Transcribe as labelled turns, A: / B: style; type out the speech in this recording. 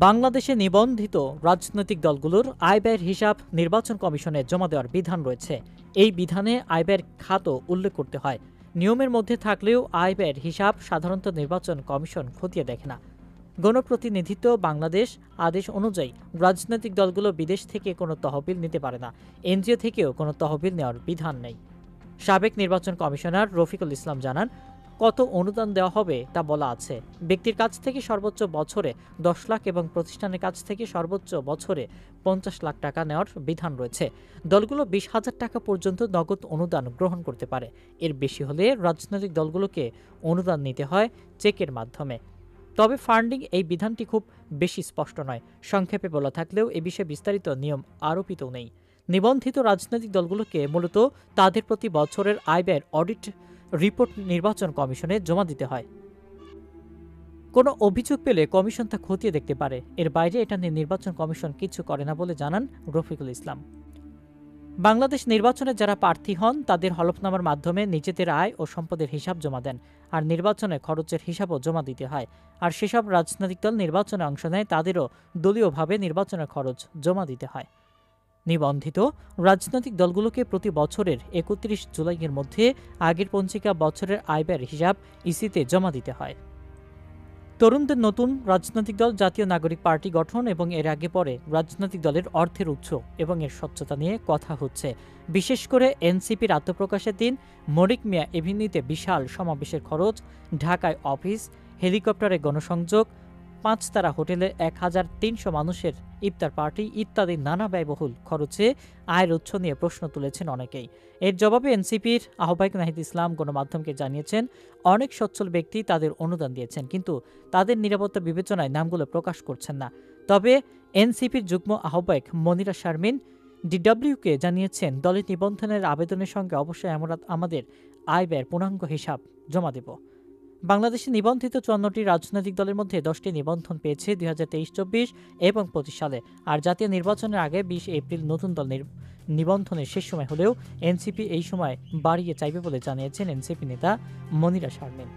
A: বাংলাদেশে নিবন্ধিত রাজনৈতিক দলগুলোর আয় ব্যয়ের হিসাব নির্বাচন কমিশনে জমা দেওয়ার বিধান রয়েছে। এই বিধানে আয় ব্যয়ের খাতও উল্লেখ করতে হয়। নিয়মের মধ্যে থাকলেও আয় ব্যয়ের হিসাব সাধারণত নির্বাচন কমিশন খতিয়ে দেখে না। গণপ্রতিনিধিত্ব বাংলাদেশ আদেশ অনুযায়ী রাজনৈতিক দলগুলো বিদেশ থেকে কোনো তহবিল নিতে পারে না। এনজিও থেকেও কোনো তহবিল নেওয়ার বিধান নেই। সাবেক নির্বাচন কমিশনার রফিকুল ইসলাম জানান, কত অনুদান দেওয়া হবে তা বলা আছে। ব্যক্তির কাছ থেকে সর্বোচ্চ বছরে 10 লাখ এবং প্রতিষ্ঠানের কাছ থেকে সর্বোচ্চ বছরে 50 লাখ টাকা নেওয়ার বিধান রয়েছে। দলগুলো 20,000 টাকা পর্যন্ত নগদ অনুদান গ্রহণ করতে পারে। এর বেশি হলে রাজনৈতিক দলগুলোকে অনুদান নিতে হয় চেকের মাধ্যমে। তবে ফান্ডিং এই বিধানটি খুব বেশি স্পষ্ট নয়। সংক্ষেপে বলা থাকলেও এ বিষয়ে বিস্তারিত নিয়ম আরোপিত নেই। নিবন্ধিত রাজনৈতিক দলগুলোকে মূলত তাদের প্রতি বছরের আয় ব্যয়ের অডিট রিপোর্ট নির্বাচন কমিশনে জমা দিতে হয়। কোনো অভিযোগ পেলে কমিশন তা খতিয়ে দেখতে পারে। এর বাইরে এটা নিয়ে নির্বাচন কমিশন কিছু করে না বলে জানান রফিকুল ইসলাম। বাংলাদেশ নির্বাচনে যারা প্রার্থী হন তাদের হলফনামার মাধ্যমে নিজেদের আয় ও সম্পদের হিসাব জমা দেন, আর নির্বাচনে খরচের হিসাবও জমা দিতে হয়। আর সেসব রাজনৈতিক দল নির্বাচনে অংশ নেয়, তাদেরও দলীয়ভাবে নির্বাচনের খরচ জমা দিতে হয়। নিবন্ধিত রাজনৈতিক দলগুলোকে প্রতি বছরের 31 জুলাইয়ের মধ্যে আগের পঞ্জিকা বছরের আয় ব্যয়ের হিসাব ইসিতে জমা দিতে হয়। তরুণদের নতুন রাজনৈতিক দল জাতীয় নাগরিক পার্টি গঠন এবং এর আগে পরে রাজনৈতিক দলের অর্থের উৎস এবং এর স্বচ্ছতা নিয়ে কথা হচ্ছে। বিশেষ করে এনসিপির আত্মপ্রকাশের দিন মনিক মিয়া এভিনিউতে বিশাল সমাবেশের খরচ, ঢাকায় অফিস, হেলিকপ্টারে গণসংযোগ, 5 তারা হোটেলে 1300 মানুষের ইফতার পার্টি ইত্যাদি নানা ব্যয়বহুল খরচে আয়ের উৎস নিয়ে প্রশ্ন তুলেছেন অনেকেই। এর জবাবে এনসিপির আহ্বায়ক নাহিদ ইসলাম গণমাধ্যমকে জানিয়েছেন, অনেক সচ্ছল ব্যক্তি তাদের অনুদান দিয়েছেন, কিন্তু তাদের নিরাপত্তা বিবেচনায় নামগুলো প্রকাশ করছেন না। তবে এনসিপির যুগ্ম আহ্বায়ক মনিরা শারমিন ডিডব্লিউকে জানিয়েছেন, দলের নিবন্ধনের আবেদনের সঙ্গে অবশ্যই আমরা আমাদের আয় ব্যয়ের পূর্ণাঙ্গ হিসাব জমা দেব। বাংলাদেশে নিবন্ধিত 54টি রাজনৈতিক দলের মধ্যে 10টি নিবন্ধন পেয়েছে 2023-24 এবং 25 সালে। আর জাতীয় নির্বাচনের আগে 20 এপ্রিল নতুন দল নিবন্ধনের শেষ সময় হলেও এনসিপি এই সময় বাড়িয়ে চাইবে বলে জানিয়েছেন এনসিপি নেতা মনিরা শারমিন।